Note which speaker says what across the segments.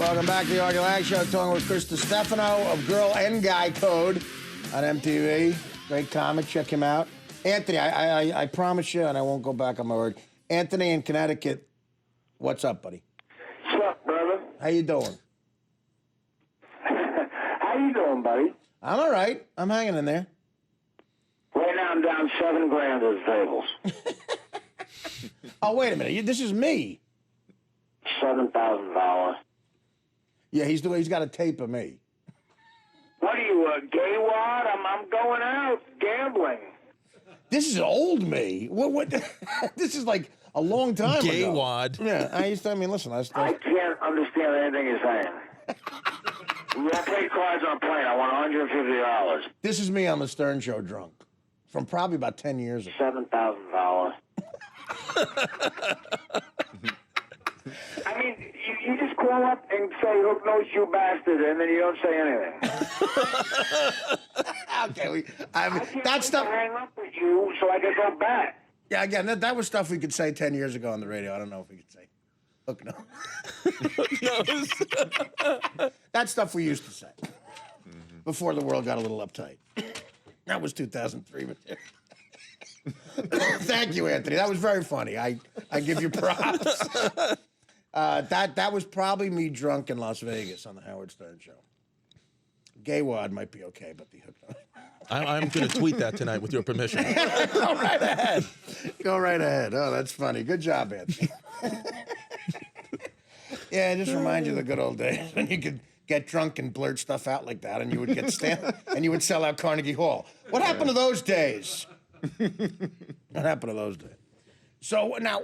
Speaker 1: Welcome back to the Artie Lange Show, talking with Chris Distefano of Girl and Guy Code on MTV. Great comic, check him out. Anthony, I promise you, and I won't go back on my word. Anthony in Connecticut, what's up, buddy?
Speaker 2: What's up, brother?
Speaker 1: How you doing?
Speaker 2: How you doing, buddy?
Speaker 1: I'm all right. I'm hanging in there.
Speaker 2: Right now I'm down $7,000 at the tables.
Speaker 1: Oh, wait a minute. This is me.
Speaker 2: $7,000.
Speaker 1: Yeah, he's got a tape of me.
Speaker 2: What are you, a gay wad? I'm going out gambling.
Speaker 1: This is old me. What? This is like a long time ago.
Speaker 3: Gay wad.
Speaker 1: Yeah, listen.
Speaker 2: I can't understand anything you're saying. We won't play cards on a plane. I want $150.
Speaker 1: This is me on the Stern Show drunk from probably about 10 years ago.
Speaker 2: $7,000. I mean, you just call up and say, "Hook knows you bastard," and then you don't say anything.
Speaker 1: Okay,
Speaker 2: I can't hang up with you so I can go back.
Speaker 1: Yeah, again, that was stuff we could say 10 years ago on the radio. I don't know if we could say. Hook no. That's stuff we used to say before the world got a little uptight. That was 2003. Thank you, Anthony. That was very funny. I give you props. That was probably me drunk in Las Vegas on the Howard Stern Show. Gay wad might be okay, but the hook no.
Speaker 3: I'm going to tweet that tonight with your permission.
Speaker 1: Go right ahead. Go right ahead. Oh, that's funny. Good job, Anthony. Yeah, it just reminds you of the good old days when you could get drunk and blurt stuff out like that, and you would get and you would sell out Carnegie Hall. What happened to those days? What happened to those days? So now,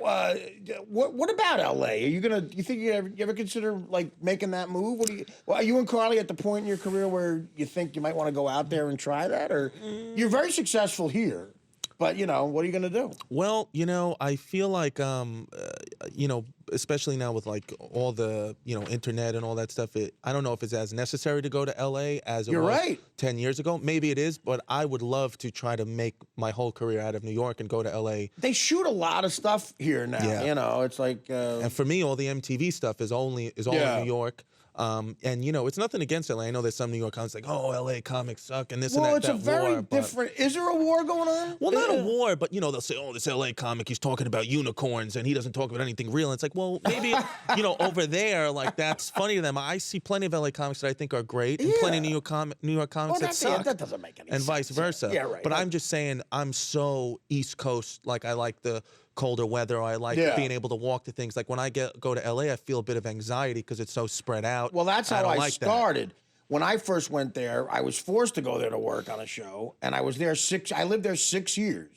Speaker 1: what about LA? Are you gonna? You think you ever consider like making that move? Are you and Carly at the point in your career where you think you might want to go out there and try that, or you're very successful here? But, what are you going to do?
Speaker 3: Well, I feel like, especially now with like all the, internet and all that stuff, I don't know if it's as necessary to go to LA as it was 10 years ago. Maybe it is, but I would love to try to make my whole career out of New York and go to LA.
Speaker 1: They shoot a lot of stuff here now. Yeah. It's like...
Speaker 3: And for me, all the MTV stuff is all in New York. And it's nothing against LA. I know there's some New York comics like, oh, LA comics suck and this and that.
Speaker 1: Well, it's a very different. Is there a war going on?
Speaker 3: Well, not a war, but they'll say, oh, this LA comic, he's talking about unicorns and he doesn't talk about anything real. And it's like, well, maybe over there, like that's funny to them. I see plenty of LA comics that I think are great, and plenty of New York comics that suck.
Speaker 1: That doesn't make any sense.
Speaker 3: And vice versa.
Speaker 1: Yeah, right.
Speaker 3: But I'm just saying, I'm so East Coast. Like I like the colder weather. I like being able to walk to things. Like when I go to LA, I feel a bit of anxiety because it's so spread out.
Speaker 1: Well, that's how I started. When I first went there, I was forced to go there to work on a show, and I was there I lived there 6 years,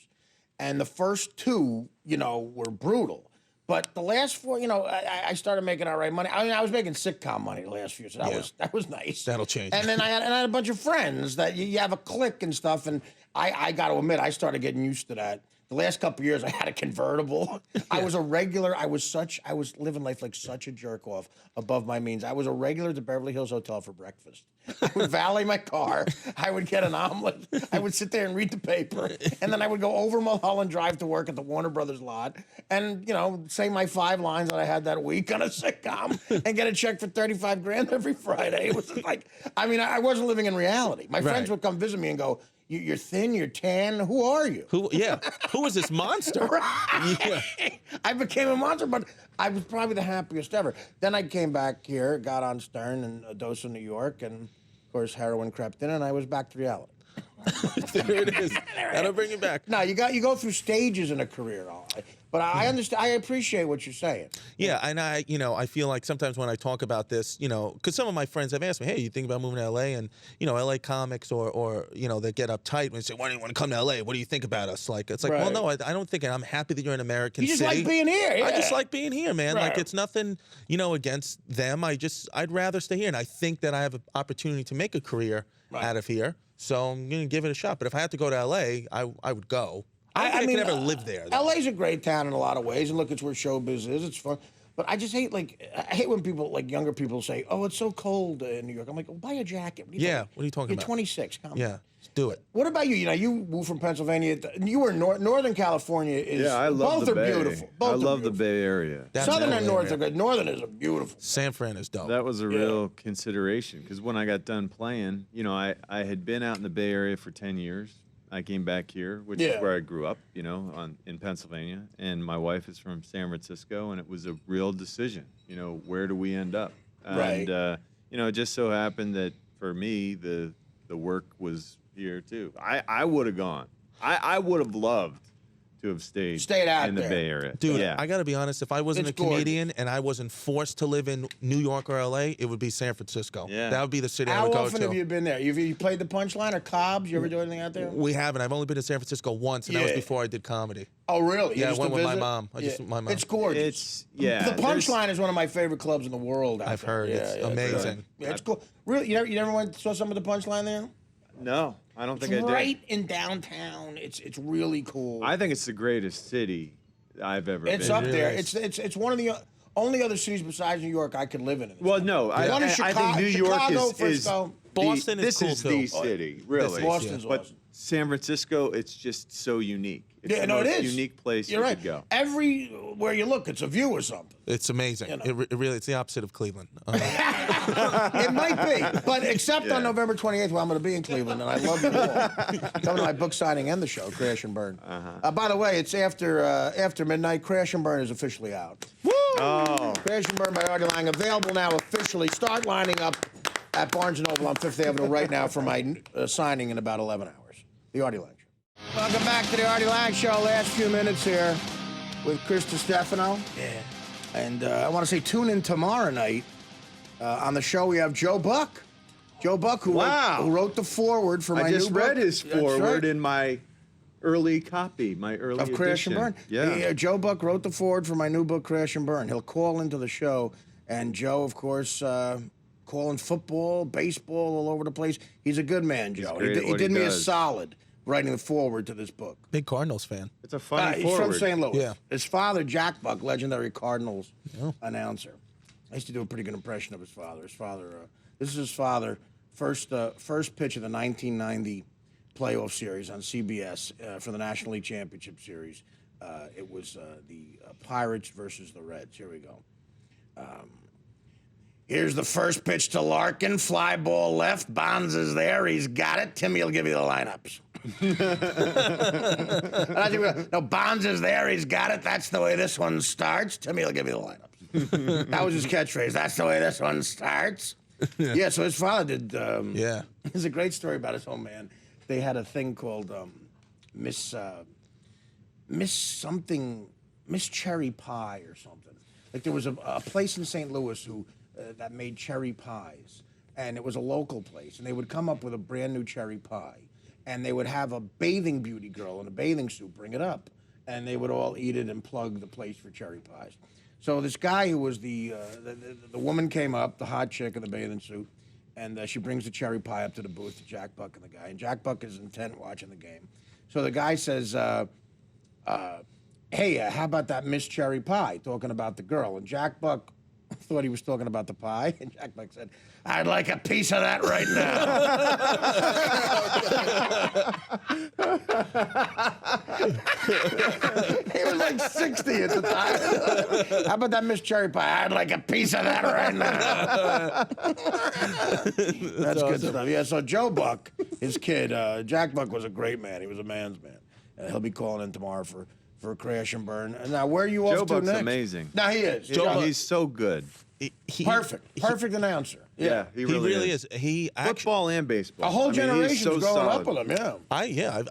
Speaker 1: and the first 2, were brutal. But the last 4, I started making all right money. I mean, I was making sitcom money the last few, so that was nice.
Speaker 3: That'll change.
Speaker 1: And then I had a bunch of friends that you have a clique and stuff, and I got to admit, I started getting used to that. The last couple of years, I had a convertible. I was a regular. I was living life like such a jerk off, above my means. I was a regular at the Beverly Hills Hotel for breakfast. I would valet my car. I would get an omelet. I would sit there and read the paper, and then I would go over Mulholland Drive to work at the Warner Brothers lot, and say my 5 lines that I had that week on a sitcom, and get a check for $35,000 every Friday. It was like, I wasn't living in reality. My friends would come visit me and go, "You're thin, you're tan. Who are you?"
Speaker 3: Who is this monster?
Speaker 1: Right. Yeah. I became a monster, but I was probably the happiest ever. Then I came back here, got on Stern and a dose of New York, and of course heroin crept in, and I was back to reality.
Speaker 3: There it is. That'll bring you back.
Speaker 1: No, you go through stages in a career, all right. But I understand. I appreciate what you're saying.
Speaker 3: Yeah, and I feel like sometimes when I talk about this, because some of my friends have asked me, hey, you think about moving to LA? And LA comics or they get uptight when they say, why do you want to come to LA? What do you think about us? Like it's like, well, no, I don't think. I'm happy that you're an American city.
Speaker 1: You just like being here. Yeah.
Speaker 3: I just like being here, man. Right. Like it's nothing, against them. I'd rather stay here, and I think that I have an opportunity to make a career out of here. So I'm gonna give it a shot. But if I had to go to LA, I would go. I could never live there, though.
Speaker 1: LA's a great town in a lot of ways, and look, it's where showbiz is. It's fun. But I just hate I hate when people younger people say, "Oh, it's so cold in New York." I'm like, "Well, buy a jacket."
Speaker 3: Yeah, what are you talking
Speaker 1: You're
Speaker 3: about?
Speaker 1: 26. Come on.
Speaker 3: Yeah, let's do it.
Speaker 1: What about you? You moved from Pennsylvania. You were Northern California.
Speaker 4: I love
Speaker 1: both
Speaker 4: the
Speaker 1: are
Speaker 4: Bay.
Speaker 1: beautiful. Both
Speaker 4: I
Speaker 1: are
Speaker 4: love the
Speaker 1: beautiful.
Speaker 4: Bay Area.
Speaker 3: That's
Speaker 1: Southern
Speaker 3: the
Speaker 1: and
Speaker 3: Bay
Speaker 1: North
Speaker 3: Area.
Speaker 1: are good. Northern is a beautiful.
Speaker 3: San Fran is dope.
Speaker 4: That was a real consideration because when I got done playing, I had been out in the Bay Area for 10 years. I came back here, which is where I grew up, in Pennsylvania. And my wife is from San Francisco, and it was a real decision, where do we end up?
Speaker 1: Right.
Speaker 4: And, it just so happened that for me, the work was here too. I would have gone. I would have loved to have stayed
Speaker 1: out
Speaker 4: in the
Speaker 1: there.
Speaker 4: Bay Area.
Speaker 3: Dude,
Speaker 4: yeah.
Speaker 3: I got to be honest. If I wasn't
Speaker 1: It's
Speaker 3: a comedian and I wasn't forced to live in New York or LA, it would be San Francisco.
Speaker 4: Yeah.
Speaker 3: That would be the city I
Speaker 1: How
Speaker 3: would go
Speaker 1: often
Speaker 3: to.
Speaker 1: have you been there? You played the Punchline or Cobb's? You ever do anything out there?
Speaker 3: We haven't. I've only been to San Francisco once, and that was
Speaker 1: Yeah.
Speaker 3: before I did comedy.
Speaker 1: Oh, really? You
Speaker 3: Yeah, I
Speaker 1: used
Speaker 3: went
Speaker 1: to
Speaker 3: with my
Speaker 1: visit?
Speaker 3: mom. I just my mom.
Speaker 1: It's gorgeous.
Speaker 4: The
Speaker 1: The Punchline is one of my favorite clubs in the world.
Speaker 3: I've heard. It's amazing.
Speaker 1: Yeah, it's cool. Really, you never saw some of the Punchline there?
Speaker 4: No, I don't think
Speaker 1: It's
Speaker 4: I did.
Speaker 1: right in downtown. It's really cool.
Speaker 4: I think it's the greatest city I've ever been.
Speaker 1: It's up
Speaker 4: in.
Speaker 1: there.
Speaker 3: is.
Speaker 1: It's one of the only other cities besides New York I could live in.
Speaker 4: Well, no,
Speaker 1: One in
Speaker 4: I think
Speaker 1: Chicago-
Speaker 4: New York
Speaker 1: Chicago,
Speaker 4: is
Speaker 1: Frisco.
Speaker 3: Boston is
Speaker 4: this
Speaker 3: cool,
Speaker 4: is
Speaker 3: too.
Speaker 4: the city, really.
Speaker 1: Boston's
Speaker 4: But
Speaker 1: awesome.
Speaker 4: San Francisco, it's just so unique. It's
Speaker 1: Yeah,
Speaker 4: the
Speaker 1: no, it
Speaker 4: most
Speaker 1: is.
Speaker 4: unique place
Speaker 1: You're
Speaker 4: you
Speaker 1: right.
Speaker 4: could go.
Speaker 1: Everywhere you look, it's a view or something.
Speaker 3: It's amazing.
Speaker 1: You know.
Speaker 3: It really, it's the opposite of Cleveland.
Speaker 1: It might be, but except on November 28th, where I'm going to be in Cleveland, and I love you all. Coming to my book signing and the show, Crash and Burn. By the way, it's after midnight. Crash and Burn is officially out. Woo!
Speaker 4: Oh.
Speaker 1: Crash and Burn by Artie Lange, available now officially. Start lining up at Barnes & Noble on Fifth Avenue right now for my signing in about 11 hours. The Artie Lange Show. Welcome back to the Artie Lange Show. Last few minutes here with Chris Distefano. Yeah. And I want to say tune in tomorrow night. On the show, we have Joe Buck. Joe Buck, who wrote the foreword for my
Speaker 4: I
Speaker 1: new
Speaker 4: just
Speaker 1: book.
Speaker 4: read his
Speaker 1: That's
Speaker 4: foreword
Speaker 1: right.
Speaker 4: in my early copy, my early
Speaker 1: Of Crash and
Speaker 4: edition.
Speaker 1: Burn.
Speaker 4: Yeah.
Speaker 1: Joe Buck wrote the foreword for my new book, Crash and Burn. He'll call into the show, and Joe, of course, calling football, baseball, all over the place. He's a good man, Joe.
Speaker 4: great at
Speaker 1: He
Speaker 4: what
Speaker 1: did
Speaker 4: he
Speaker 1: me a
Speaker 4: does.
Speaker 1: solid writing the foreword to this book.
Speaker 3: Big Cardinals fan.
Speaker 4: It's a funny
Speaker 1: He's
Speaker 4: forward.
Speaker 1: from St. Louis.
Speaker 3: Yeah.
Speaker 1: His father, Jack Buck, legendary Cardinals announcer. I used to do a pretty good impression of his father. This is his father, first pitch of the 1990 playoff series on CBS for the National League Championship Series. It was the Pirates versus the Reds. Here we go. Here's the first pitch to Larkin. Fly ball left. Bonds is there. He's got it. Timmy will give you the lineups. No, Bonds is there. He's got it. That's the way this one starts. Timmy will give you the lineups. That was his catchphrase. That's the way this one starts. Yeah, so his father did.
Speaker 3: Yeah.
Speaker 1: There's a great story about his home man. They had a thing called Miss Cherry Pie or something. Like there was a place in St. Louis who that made cherry pies, and it was a local place, and they would come up with a brand new cherry pie, and they would have a bathing beauty girl in a bathing suit bring it up, and they would all eat it and plug the place for cherry pies. So this guy who was the woman came up, the hot chick in the bathing suit, and she brings the cherry pie up to the booth to Jack Buck and the guy, and Jack Buck is intent watching the game. So the guy says, hey, how about that Miss Cherry Pie, talking about the girl. And Jack Buck thought he was talking about the pie, and Jack Buck said, I'd like a piece of that right now. He was like 60 at the time. How about that Miss Cherry Pie? I'd like a piece of that right now. That's good stuff. Yeah, so Joe Buck, his kid, Jack Buck was a great man. He was a man's man. He'll be calling in tomorrow for Crash and Burn. And now, where are you
Speaker 4: Joe
Speaker 1: off to
Speaker 4: Buck's
Speaker 1: next?
Speaker 4: amazing.
Speaker 1: No, he is.
Speaker 4: He's so good.
Speaker 1: Perfect
Speaker 4: Yeah,
Speaker 1: announcer.
Speaker 4: he
Speaker 3: He
Speaker 4: really,
Speaker 3: really is. He actually,
Speaker 4: Football and baseball.
Speaker 1: A whole
Speaker 4: he's
Speaker 1: generation's
Speaker 4: so
Speaker 1: growing up
Speaker 4: solid.
Speaker 1: with him. Yeah.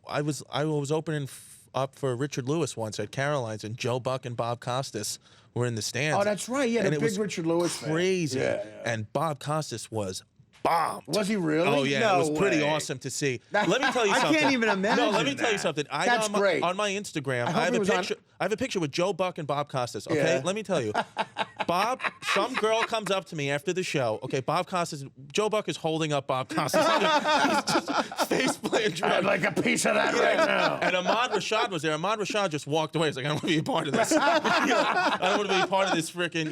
Speaker 3: I was opening up for Richard Lewis once at Caroline's, and Joe Buck and Bob Costas were in the stands.
Speaker 1: Oh, that's right. Yeah,
Speaker 3: and
Speaker 1: the
Speaker 3: it
Speaker 1: big
Speaker 3: was
Speaker 1: Richard Lewis fan.
Speaker 3: crazy.
Speaker 1: Yeah.
Speaker 3: And Bob Costas was bombed.
Speaker 1: Was he really?
Speaker 3: Oh yeah,
Speaker 4: No
Speaker 3: it was pretty
Speaker 4: way.
Speaker 3: awesome to see. Let me tell you
Speaker 4: I
Speaker 3: something.
Speaker 4: can't even imagine
Speaker 3: No, let me tell you
Speaker 4: that.
Speaker 3: something.
Speaker 1: That's great.
Speaker 3: On my Instagram,
Speaker 1: I hope
Speaker 3: I have
Speaker 1: he
Speaker 3: a
Speaker 1: was on-
Speaker 3: picture. I have a picture with Joe Buck and Bob Costas. Okay,
Speaker 1: Yeah.
Speaker 3: let me tell you. some girl comes up to me after the show. Okay, Joe Buck is holding up Bob Costas. He's just face planting.
Speaker 1: I'd like a piece of that right now.
Speaker 3: And Ahmad Rashad was there. Ahmad Rashad just walked away. He's like, I don't want to be a part of this. I don't want to be a part of this freaking,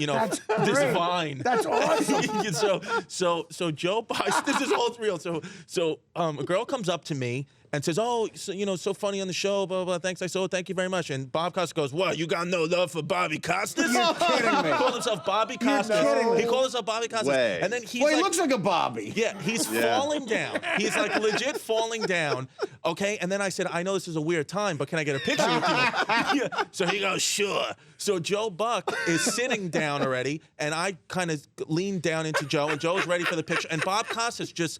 Speaker 3: this vine.
Speaker 1: That's awesome.
Speaker 3: So Joe Buck, this is all real. So a girl comes up to me and says, "Oh, so funny on the show, blah, blah, blah. Thanks, I saw it. Thank you very much." And Bob Costas goes, "What, you got no love for Bobby Costas?"
Speaker 1: You're kidding me.
Speaker 3: He called himself Bobby Costas.
Speaker 1: kidding me.
Speaker 3: He called himself Bobby Costas.
Speaker 4: Way.
Speaker 3: And then he's
Speaker 1: Well, he
Speaker 3: like,
Speaker 1: looks like a Bobby.
Speaker 3: yeah, he's falling down. He's like legit falling down. Okay, and then I said, "I know this is a weird time, but can I get a picture with you?" Yeah. So he goes, "Sure." So Joe Buck is sitting down already, and I kind of lean down into Joe, and Joe's ready for the picture. And Bob Costas just,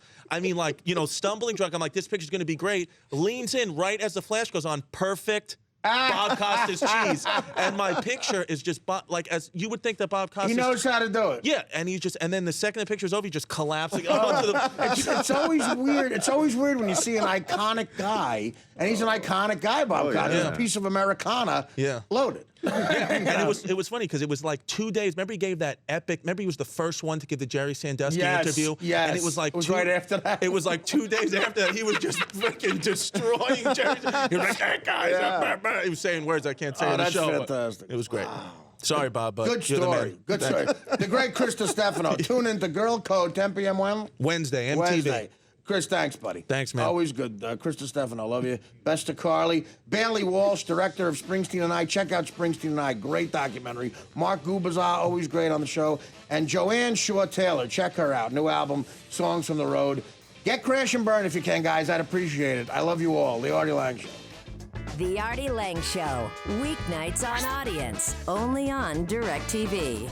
Speaker 3: stumbling drunk. I'm like, this picture's gonna be great. Leans in right as the flash goes on. Perfect. Bob Costas cheese, and my picture is just as you would think that Bob Costas.
Speaker 1: He knows how to do it.
Speaker 3: Yeah, and and then the second the picture's over, he just collapsing onto the.
Speaker 1: It's always weird. It's always weird when you see an iconic guy, and he's an iconic guy, Bob Costas. He's a piece of Americana loaded.
Speaker 3: And it was funny because it was like 2 days. Remember he gave that epic. Remember he was the first one to give the Jerry Sandusky interview.
Speaker 1: Yes.
Speaker 3: And it was like
Speaker 1: right after that.
Speaker 3: It was like 2 days after that. He was just freaking destroying Jerry. He was like, "Hey guys," he was saying words I can't say on the
Speaker 1: that's
Speaker 3: show.
Speaker 1: fantastic.
Speaker 3: It was great. Sorry, Bob, but
Speaker 1: Good
Speaker 3: you're the
Speaker 1: story.
Speaker 3: man.
Speaker 1: Good story. The great Chris Distefano. Tune into Girl Code 10 p.m. when?
Speaker 3: Wednesday, MTV.
Speaker 1: Wednesday. Chris, thanks, buddy.
Speaker 3: Thanks, man.
Speaker 1: Always good. Chris Distefano, love you. Best to Carly. Bailey Walsh, director of Springsteen and I. Check out Springsteen and I. Great documentary. Mark Gubazar, always great on the show. And Joanne Shaw-Taylor. Check her out. New album, Songs from the Road. Get Crash and Burn if you can, guys. I'd appreciate it. I love you all. The Artie Lange Show.
Speaker 5: The Artie Lange Show. Weeknights on Audience. Only on DirecTV.